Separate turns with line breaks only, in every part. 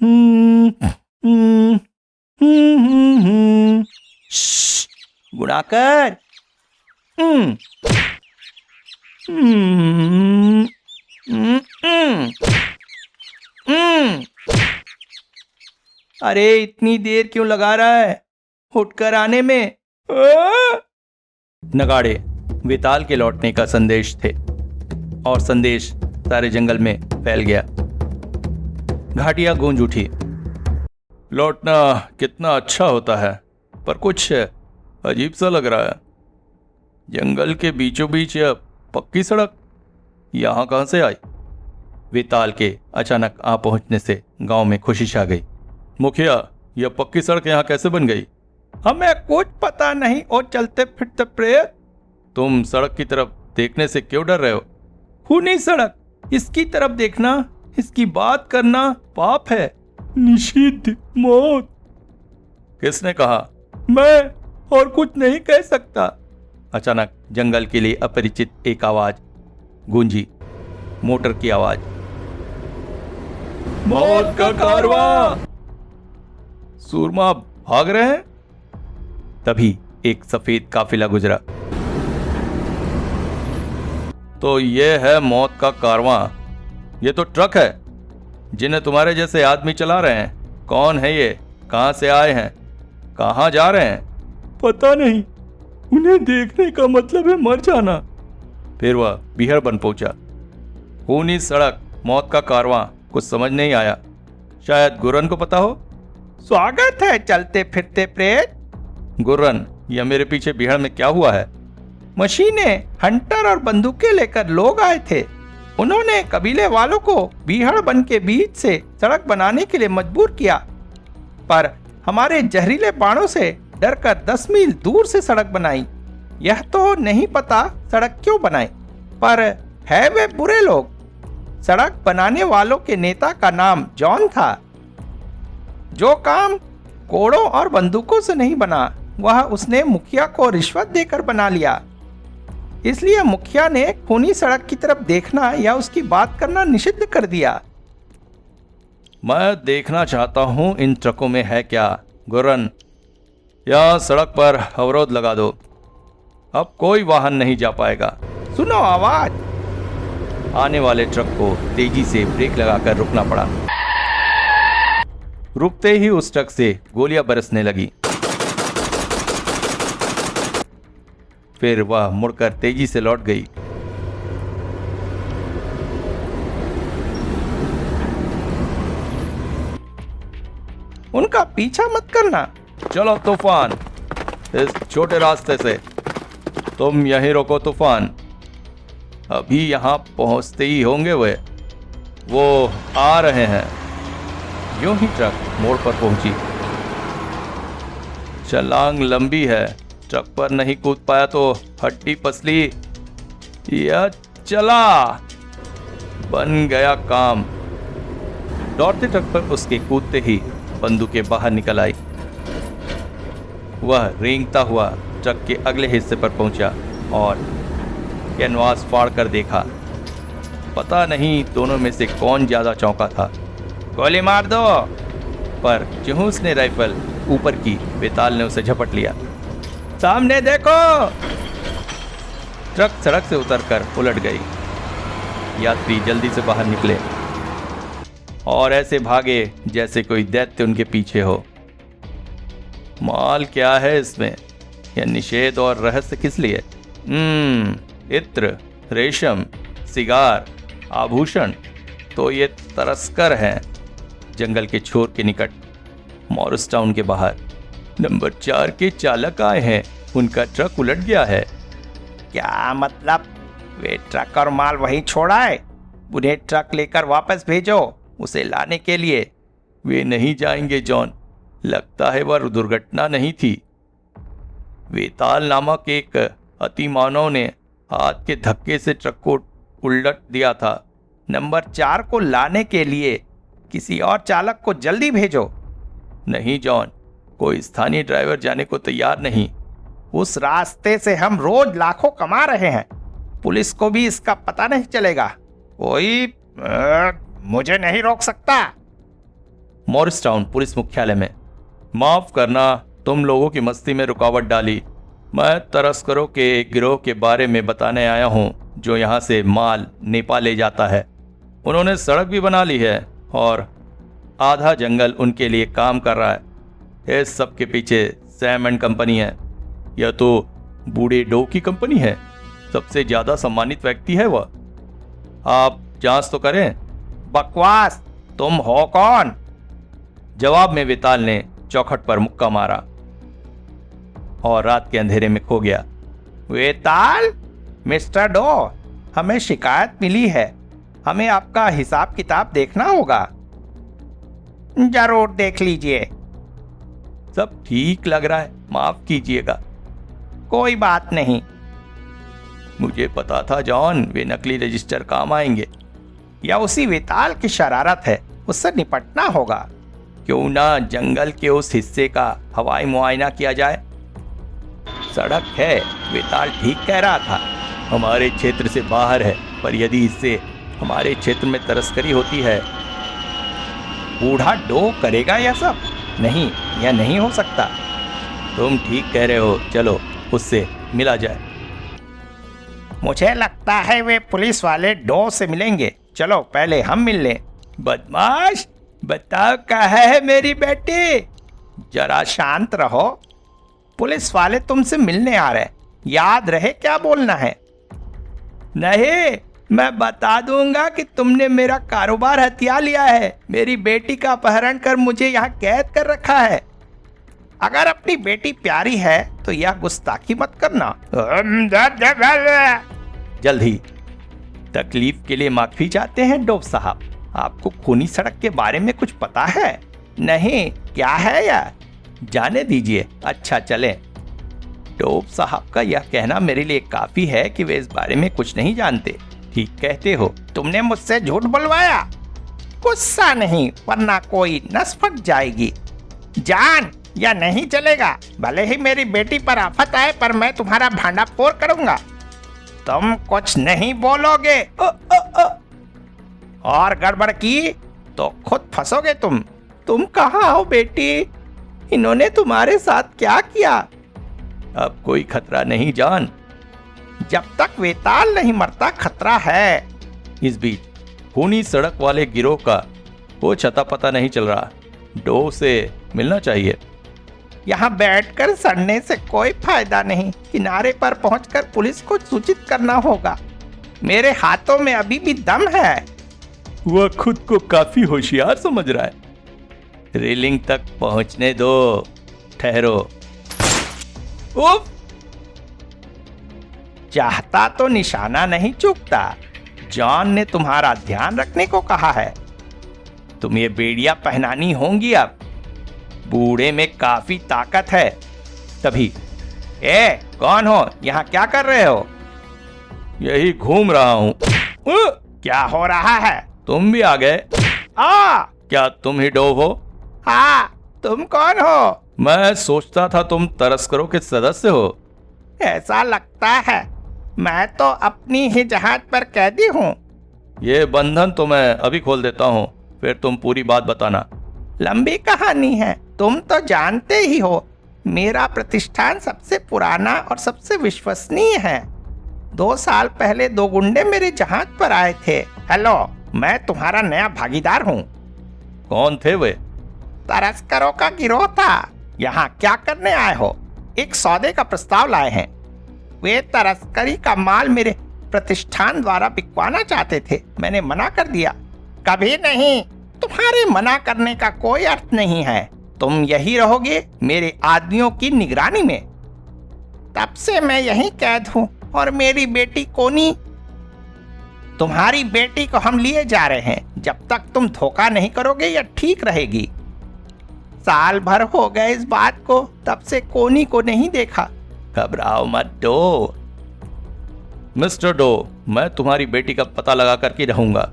हम्म, हम्म, श्श्श, गुणाकर। हम्म, हम्म, हम्म, हम्म, हम्म। अरे इतनी देर क्यों लगा रहा है उठकर आने में? नगाड़े वेताल के लौटने का संदेश थे और संदेश सारे जंगल में फैल गया। घाटियां गूंज उठी। लौटना कितना अच्छा होता है, पर कुछ अजीब सा लग रहा है। जंगल के बीचों बीच यह पक्की सड़क यहां कहां से आई? वेताल के अचानक आ पहुंचने से गांव में खुशी छा गई। मुखिया, यह पक्की सड़क यहां कैसे बन गई? हमें कुछ पता नहीं। ओ चलते फिरते प्रेत। तुम सड़क की तरफ देखने से क्यों डर रहे हो? खूनी सड़क, इसकी तरफ देखना, इसकी बात करना पाप है, निषिद्ध, मौत। किसने कहा? मैं और कुछ नहीं कह सकता। अचानक जंगल के लिए अपरिचित एक आवाज गूंजी, मोटर की आवाज। मौत का कारवां! सूरमा भाग रहे हैं। तभी एक सफेद काफिला गुजरा। तो ये है मौत का कारवां। ये तो ट्रक है जिन्हें तुम्हारे जैसे आदमी चला रहे हैं। कौन है ये? कहां से आए हैं? कहां जा रहे हैं? पता नहीं। उन्हें देखने का मतलब है मर जाना। फिर वह बीहड़ बन पहुंचा। खूनी सड़क, मौत का कारवां, कुछ समझ नहीं आया। शायद गुर्रन को पता हो। स्वागत है चलते फिरते प्रेत। गुर्रन, यह मेरे पीछे बीहड़ में क्या हुआ है? मशीनें, हंटर और बंदूकें लेकर लोग आए थे। उन्होंने कबीले वालों को बीहड़ बन के बीच से सड़क बनाने के लिए मजबूर किया, पर हमारे जहरीले बाणों से डरकर 10 मील दूर से सड़क बनाई। यह तो नहीं पता सड़क क्यों बनाई, पर है वे बुरे लोग। सड़क बनाने वालों के नेता का नाम जॉन था। जो काम कोड़ों और बंदूकों से नहीं बना, वह उसने मुखिया को रिश्वत देकर बना लिया। इसलिए मुखिया ने खूनी सड़क की तरफ देखना या उसकी बात करना निषिद्ध कर दिया। मैं देखना चाहता हूं इन ट्रकों में है क्या। गुर्रन, यह सड़क पर अवरोध लगा दो। अब कोई वाहन नहीं जा पाएगा। सुनो आवाज। आने वाले ट्रक को तेजी से ब्रेक लगाकर रुकना पड़ा। रुकते ही उस ट्रक से गोलियां बरसने लगी। फिर वह मुड़कर तेजी से लौट गई। उनका पीछा मत करना। चलो तूफान, इस छोटे रास्ते से। तुम यहीं रोको तूफान। अभी यहां पहुंचते ही होंगे वो आ रहे हैं। यूं ही ट्रक मोड़ पर पहुंची। छलांग लंबी है, ट्रक पर नहीं कूद पाया तो हड्डी पसली। यह चला, बन गया काम। दौड़ते ट्रक पर उसके कूदते ही बंदूकें बाहर निकल आई। वह रेंगता हुआ ट्रक के अगले हिस्से पर पहुंचा और कैनवास फाड़ कर देखा। पता नहीं दोनों में से कौन ज्यादा चौंका था। गोली मार दो। पर ज्यों उसने राइफल ऊपर की, वेताल ने उसे झपट लिया। सामने देखो। ट्रक सड़क से उतरकर उलट गई। यात्री जल्दी से बाहर निकले और ऐसे भागे जैसे कोई दैत्य उनके पीछे हो। माल क्या है इसमें? यह निषेध और रहस्य किस लिए? इत्र, रेशम, सिगार, आभूषण। तो ये तस्कर हैं। जंगल के छोर के निकट मॉरिस टाउन के बाहर नंबर 4 के चालक आए हैं। उनका ट्रक उलट गया है। क्या मतलब? वे ट्रक और माल वहीं छोड़ा है। उन्हें ट्रक लेकर वापस भेजो उसे लाने के लिए। वे नहीं जाएंगे जॉन। लगता है वह दुर्घटना नहीं थी। वेताल नामक एक अतिमानव ने हाथ के धक्के से ट्रक को उलट दिया था। नंबर 4 को लाने के लिए किसी और चालक को जल्दी भेजो। नहीं जॉन, कोई स्थानीय ड्राइवर जाने को तैयार नहीं। उस रास्ते से हम रोज लाखों कमा रहे हैं। पुलिस को भी इसका पता नहीं चलेगा। कोई मुझे नहीं रोक सकता। मॉरिस टाउन पुलिस मुख्यालय में। माफ करना, तुम लोगों की मस्ती में रुकावट डाली। मैं तस्करों के एक गिरोह के बारे में बताने आया हूँ जो यहाँ से माल नेपाल ले जाता है। उन्होंने सड़क भी बना ली है और आधा जंगल उनके लिए काम कर रहा है। इस सब के पीछे सैम एंड कंपनी है। यह तो बूढ़े डो की कंपनी है। सबसे ज्यादा सम्मानित व्यक्ति है वह। आप जांच तो करें। बकवास, तुम हो कौन? जवाब में वेताल ने चौखट पर मुक्का मारा और रात के अंधेरे में खो गया। वेताल, मिस्टर डो, हमें शिकायत मिली है। हमें आपका हिसाब किताब देखना होगा। जरूर देख लीजिए। सब ठीक लग रहा है, माफ कीजिएगा। कोई बात नहीं। मुझे पता था जॉन, वे नकली रजिस्टर काम आएंगे। या उसी वेताल की शरारत है, उससे निपटना होगा। क्यों ना जंगल के उस हिस्से का हवाई मुआयना किया जाए। सड़क है, वेताल ठीक कह रहा था। हमारे क्षेत्र से बाहर है, पर यदि इससे हमारे क्षेत्र में तस्करी होती है। बूढ़ा डो करेगा यह सब? नहीं, यह नहीं हो सकता। तुम ठीक कह रहे हो, चलो उससे मिला जाए। मुझे लगता है वे पुलिस वाले डो से मिलेंगे। चलो पहले हम मिल लें। बदमाश, बताओ कहाँ है मेरी बेटी? जरा शांत रहो। पुलिस वाले तुमसे मिलने आ रहे, याद रहे क्या बोलना है। नहीं, मैं बता दूंगा कि तुमने मेरा कारोबार हथिया लिया है। मेरी बेटी का अपहरण कर मुझे यहाँ कैद कर रखा है। अगर अपनी बेटी प्यारी है तो यह गुस्ताखी मत करना। जल्द ही। तकलीफ के लिए माफी चाहते हैं डोब साहब। आपको खूनी सड़क के बारे में कुछ पता है? नहीं, क्या है यह? जाने दीजिए। अच्छा चले। डोब साहब का यह कहना मेरे लिए काफी है कि वे इस बारे में कुछ नहीं जानते। ठीक कहते हो। तुमने मुझसे झूठ बुलवाया। गुस्सा नहीं, वरना कोई नस फट जाएगी। जान, या नहीं चलेगा। भले ही मेरी बेटी पर आफत आए, पर मैं तुम्हारा भांडा फोड़ करूंगा। तुम कुछ नहीं बोलोगे और गड़बड़ की तो खुद फंसोगे तुम। तुम कहाँ हो बेटी? इन्होंने तुम्हारे साथ क्या किया? अब कोई खतरा नहीं जान। जब तक वेताल नहीं मरता खतरा है। इस बीच खूनी सड़क वाले गिरोह का कुछ अता पता नहीं चल रहा। डो से मिलना चाहिए। यहाँ बैठकर सड़ने से कोई फायदा नहीं। किनारे पर पहुंचकर पुलिस को सूचित करना होगा। मेरे हाथों में अभी भी दम है। वह खुद को काफी होशियार समझ रहा है। रेलिंग तक पहुंचने दो। ठहरो। उफ! चाहता तो निशाना नहीं चूकता। जॉन ने तुम्हारा ध्यान रखने को कहा है। तुम ये बेड़ियां पहनानी होंगी अब। बूढ़े में काफी ताकत है। तभी, ए, कौन हो? यहाँ क्या कर रहे हो? यही घूम रहा हूँ। क्या हो रहा है? तुम भी आ गए। क्या तुम ही डोव हो? हाँ, तुम कौन हो? मैं सोचता था तुम तस्करों के सदस्य हो। ऐसा लगता है। मैं तो अपनी ही जहाज पर कैदी हूँ। ये बंधन तो मैं अभी खोल देता हूँ, फिर तुम पूरी बात बताना। लंबी कहानी है, तुम तो जानते ही हो। मेरा प्रतिष्ठान सबसे पुराना और सबसे विश्वसनीय है। 2 साल पहले 2 गुंडे मेरे जहाज पर आए थे। हेलो, मैं तुम्हारा नया भागीदार हूँ। कौन थे वे? तस्करों का गिरोह था। यहाँ क्या करने आए हो? एक सौदे का प्रस्ताव लाए हैं। वे तस्करी का माल मेरे प्रतिष्ठान द्वारा बिकवाना चाहते थे। मैंने मना कर दिया। कभी नहीं। तुम्हारे मना करने का कोई अर्थ नहीं है। तुम यही रहोगे मेरे आदमियों की निगरानी में। तब से मैं यहीं कैद हूँ। और मेरी बेटी कोनी? तुम्हारी बेटी को हम लिए जा रहे हैं। जब तक तुम धोखा नहीं करोगे यह ठीक रहेगी। साल भर हो गए इस बात को, तब से कोनी को नहीं देखा। घबराओ मत डो। मिस्टर डो, मैं तुम्हारी बेटी का पता लगा करके रहूंगा।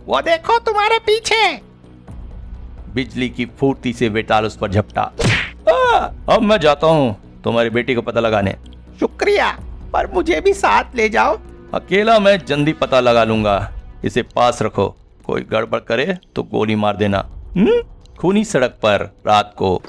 वो देखो तुम्हारे पीछे। बिजली की फुर्ती से वेताल उस पर झपटा। अब मैं जाता हूँ तुम्हारी बेटी का पता लगाने। शुक्रिया, पर मुझे भी साथ ले जाओ। अकेला मैं जल्दी पता लगा लूंगा। इसे पास रखो। कोई गड़बड़ करे तो गोली मार देना। खूनी सड़क पर रात को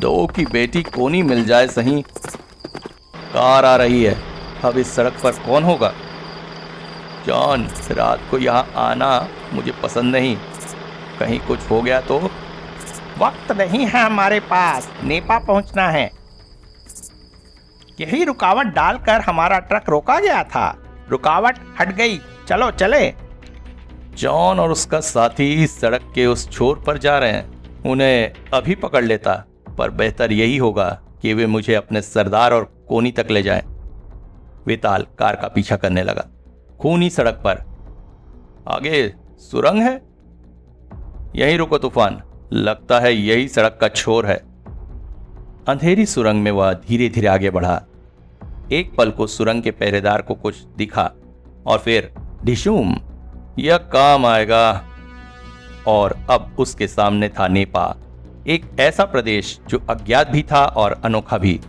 दो की बेटी कोनी मिल जाए सही। कार आ रही है, अब इस सड़क पर कौन होगा? जॉन, रात को यहाँ आना मुझे पसंद नहीं, कहीं कुछ हो गया तो।
वक्त नहीं है हमारे पास, नेपा पहुंचना है। यही रुकावट डालकर हमारा ट्रक रोका गया था, रुकावट हट गई, चलो चले।
जॉन और उसका साथी सड़क के उस छोर पर जा रहे हैं। उन्हें अभी पकड़ लेता, पर बेहतर यही होगा कि वे मुझे अपने सरदार और कोनी तक ले जाएं। वेताल कार का पीछा करने लगा। खूनी सड़क पर आगे सुरंग है। यहीं रुको तूफान, लगता है यही सड़क का छोर है। अंधेरी सुरंग में वह धीरे धीरे आगे बढ़ा। एक पल को सुरंग के पहरेदार को कुछ दिखा और फिर ढिशूम, यह काम आएगा। और अब उसके सामने था नेपा, एक ऐसा प्रदेश जो अज्ञात भी था और अनोखा भी।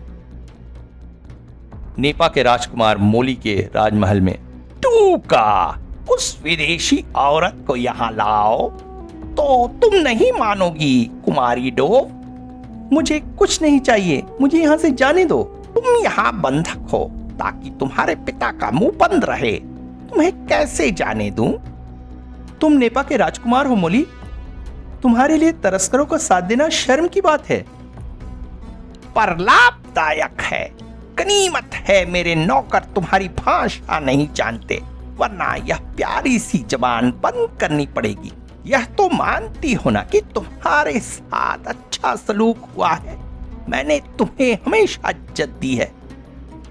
नेपा के राजकुमार मोली के राजमहल में।
टूका, उस विदेशी औरत को यहाँ लाओ तो तुम नहीं मानोगी कुमारी डोव।
मुझे कुछ नहीं चाहिए, मुझे यहाँ से जाने दो।
तुम यहाँ बंधक हो ताकि तुम्हारे पिता का मुंह बंद रहे। तुम्हें कैसे जाने दूं?
तुम नेपा के राजकुमार हो मोली, तुम्हारे लिए तस्करों का साथ देना शर्म की बात है।
पर लाभदायक है, गनीमत है मेरे नौकर तुम्हारी भाषा नहीं जानते, वरना यह प्यारी सी जबान बंद करनी पड़ेगी। यह तो मानती हो ना कि तुम्हारे साथ अच्छा सलूक हुआ है। मैंने तुम्हें हमेशा इज्जत दी है,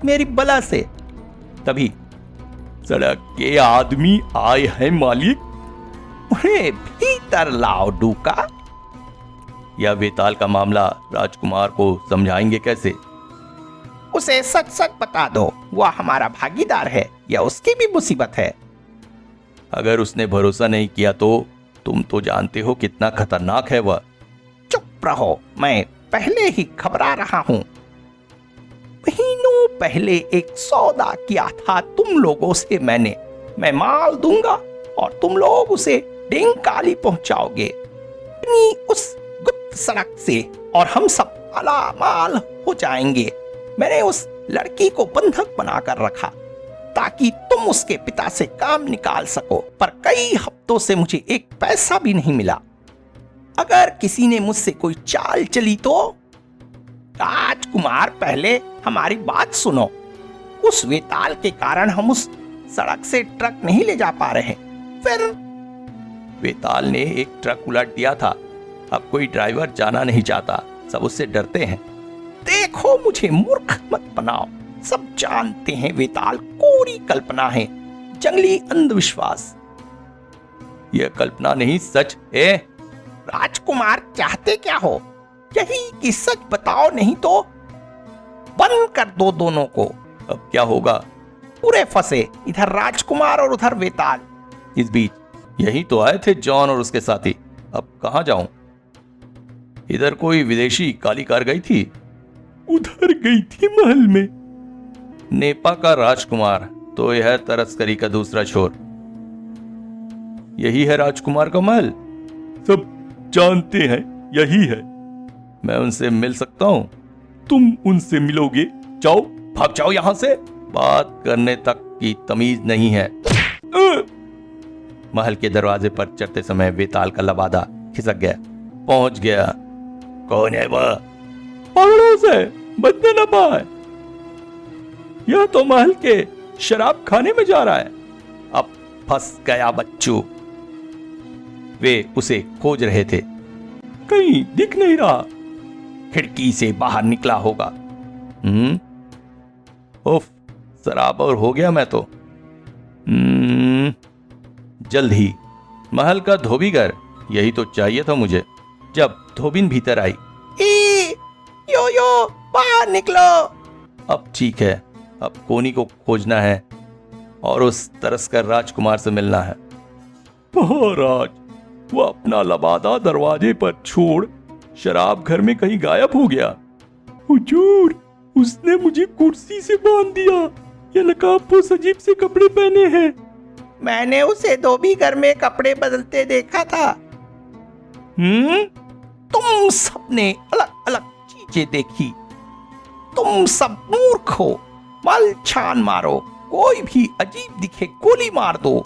मेरी बला से।
तभी सड़क के आदमी आए हैं मालिक।
उन्हें भीतर लाओ डूका।
यह वेताल का मामला राजकुमार को समझाएंगे कैसे?
उसे सच सच बता दो, वह हमारा भागीदार है, यह उसकी भी मुसीबत है।
अगर उसने भरोसा नहीं किया तो तुम तो जानते हो कितना खतरनाक है वह।
चुप रहो, मैं पहले ही घबरा रहा हूं। महीनों पहले एक सौदा किया था तुम लोगों से मैंने। मैं माल दूंगा और तुम लोग उसे डेंकाली पहुंचाओगे अपनी उस गुप्त सड़क से, और हम सब मालामाल हो जाएंगे। मैंने उस लड़की को बंधक बनाकर रखा ताकि तुम उसके पिता से काम निकाल सको, पर कई हफ्तों से मुझे एक पैसा भी नहीं मिला। अगर किसी ने मुझसे कोई चाल चली तो। राजकुमार, पहले हमारी बात सुनो। उस वेताल के कारण हम उस सड़क से ट्रक नहीं ले जा पा रहे। फिर
वेताल ने एक ट्रक उलट दिया था, अब कोई ड्राइवर जाना नहीं चाहता, सब उससे डरते हैं।
देखो, मुझे मूर्ख मत बनाओ, सब जानते हैं वेताल कोरी कल्पना है, जंगली अंधविश्वास।
यह कल्पना नहीं, सच है।
राजकुमार, चाहते क्या हो? यही कि सच बताओ, नहीं तो बंद कर दो दोनों को।
अब क्या होगा?
पूरे फंसे, इधर राजकुमार और उधर वेताल।
इस बीच यही तो आए थे जॉन और उसके साथी, अब कहां जाऊं? इधर कोई विदेशी काली कार गई थी,
उधर गई थी महल में।
नेपा का राजकुमार, तो यह तस्करी का दूसरा छोर। यही है राजकुमार का महल,
सब जानते हैं यही है।
मैं उनसे मिल सकता हूं?
तुम उनसे मिलोगे? जाओ,
भाग जाओ यहां से, बात करने तक की तमीज नहीं है। महल के दरवाजे पर चढ़ते समय वेताल का लबादा खिसक गया। पहुंच गया। कौन है वह?
पहाड़ों से बचने न पाए। यह तो महल के शराब खाने में जा रहा है।
अब फंस गया बच्चू। वे उसे खोज रहे थे,
कहीं दिख नहीं रहा।
खिड़की से बाहर निकला होगा।
उफ, सराबर हो गया मैं तो। जल्द ही महल का धोबीगर, यही तो चाहिए था मुझे। जब धोबिन भीतर आई,
यो बाहर निकलो।
अब ठीक है, अब कोनी को खोजना है और उस तस्कर राजकुमार से मिलना है।
महाराज, वो अपना लबादा दरवाजे पर छोड़ शराब घर में कहीं गायब हो गया। हुजूर, उसने मुझे कुर्सी से बांध दिया। ये नकाबपोश अजीब से कपड़े पहने हैं।
मैंने उसे धोबी घर में कपड़े बदलते देखा था। तुम सबने अलग अलग चीजें देखी। तुम सब मूर्ख हो। मल छान मारो, कोई भी अजीब दिखे गोली मार दो।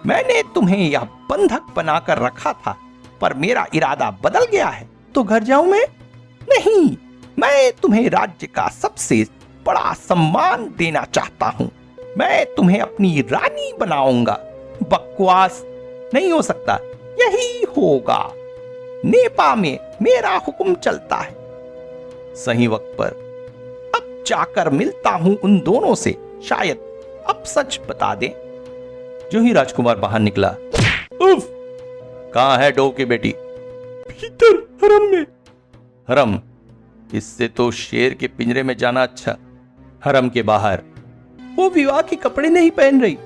मैंने तुम्हें यह बंधक बनाकर रखा था, पर मेरा इरादा बदल गया है। तो घर जाऊं मैं? नहीं, मैं तुम्हें राज्य का सबसे बड़ा सम्मान देना चाहता हूं। मैं तुम्हें अपनी रानी बनाऊंगा। बकवास नहीं हो सकता, यही होगा। नेपा में मेरा हुक्म चलता है। सही वक्त पर अब जाकर मिलता हूं उन दोनों से, शायद अब सच बता दें।
जो ही राजकुमार बाहर निकला, उफ, कहां है डो की बेटी?
भीतर हरम में।
हरम? इससे तो शेर के पिंजरे में जाना अच्छा। हरम के बाहर
वो विवाह के कपड़े नहीं पहन रही।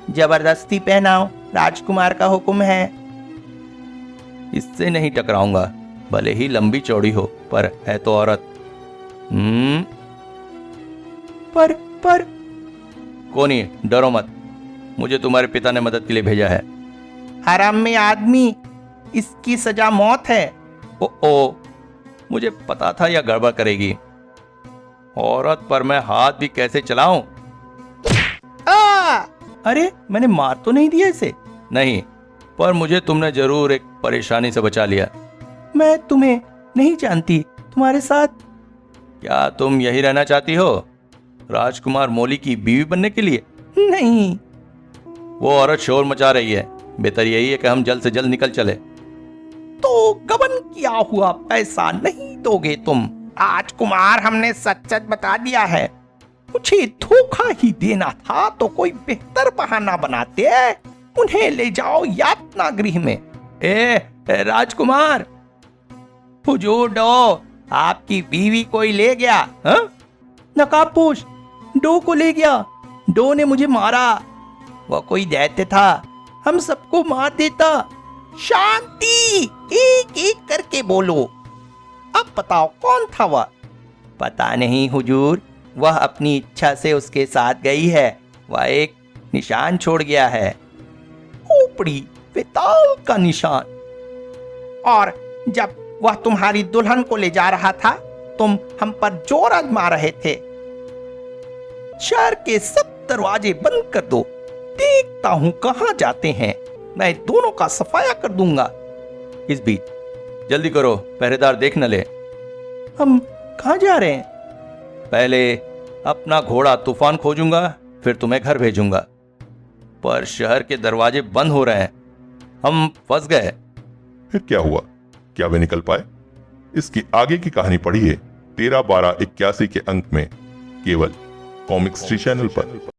जबरदस्ती पहनाओ, राजकुमार का हुक्म है।
इससे नहीं टकराऊंगा, भले ही लंबी चौड़ी हो, पर है तो औरत।
पर
कोई नहीं, डरो मत, मुझे तुम्हारे पिता ने मदद के लिए भेजा है।
हराम में आदमी, इसकी सजा मौत है।
ओ, मुझे पता था यह गड़बड़ करेगी। औरत पर मैं हाथ भी कैसे चलाऊं?
अरे, मैंने मार तो नहीं दिया इसे?
नहीं, पर मुझे तुमने जरूर एक परेशानी से बचा लिया।
मैं तुम्हें नहीं जानती, तुम्हारे साथ।
क्या तुम यही रहना चाहती हो, राजकुमार मोली की बीवी बनने के लिए?
नहीं।
वो औरत शोर मचा रही है, बेहतर यही है कि हम जल्द से जल्द निकल चले।
तो गबन किया हुआ पैसा नहीं दोगे तुम? राजकुमार, हमने सच सच बता दिया है। मुझे धोखा ही देना था तो कोई बेहतर बहाना बनाते। उन्हें ले जाओ यातना गृह में।
राजकुमार!
हुजूर डो, आपकी बीवी कोई ले गया। हाँ? नकाबपोश डो को ले गया। डो ने मुझे मारा। वह कोई दैत्य था, हम सबको मार देता। शांति, एक एक करके बोलो। अब बताओ कौन था वह? पता नहीं हुजूर, वह अपनी इच्छा से उसके साथ गई है। वह एक निशान छोड़ गया है, खोपड़ी पे ताल का निशान। और जब वह तुम्हारी दुल्हन को ले जा रहा था, तुम हम पर जोर आजमा रहे थे। शहर के सब दरवाजे बंद कर दो, देखता हूं कहां जाते हैं। मैं दोनों का सफाया कर दूंगा।
इस बीच जल्दी करो, पहरेदार देख न ले।
हम कहां जा रहे हैं?
पहले अपना घोड़ा तूफान खोजूंगा, फिर तुम्हें घर भेजूंगा। पर शहर के दरवाजे बंद हो रहे हैं, हम फंस गए।
फिर क्या हुआ? क्या वे निकल पाए? इसकी आगे की कहानी पढ़िए 13/12/81 के अंक में, केवल कॉमिक स्ट्री चैनल पर।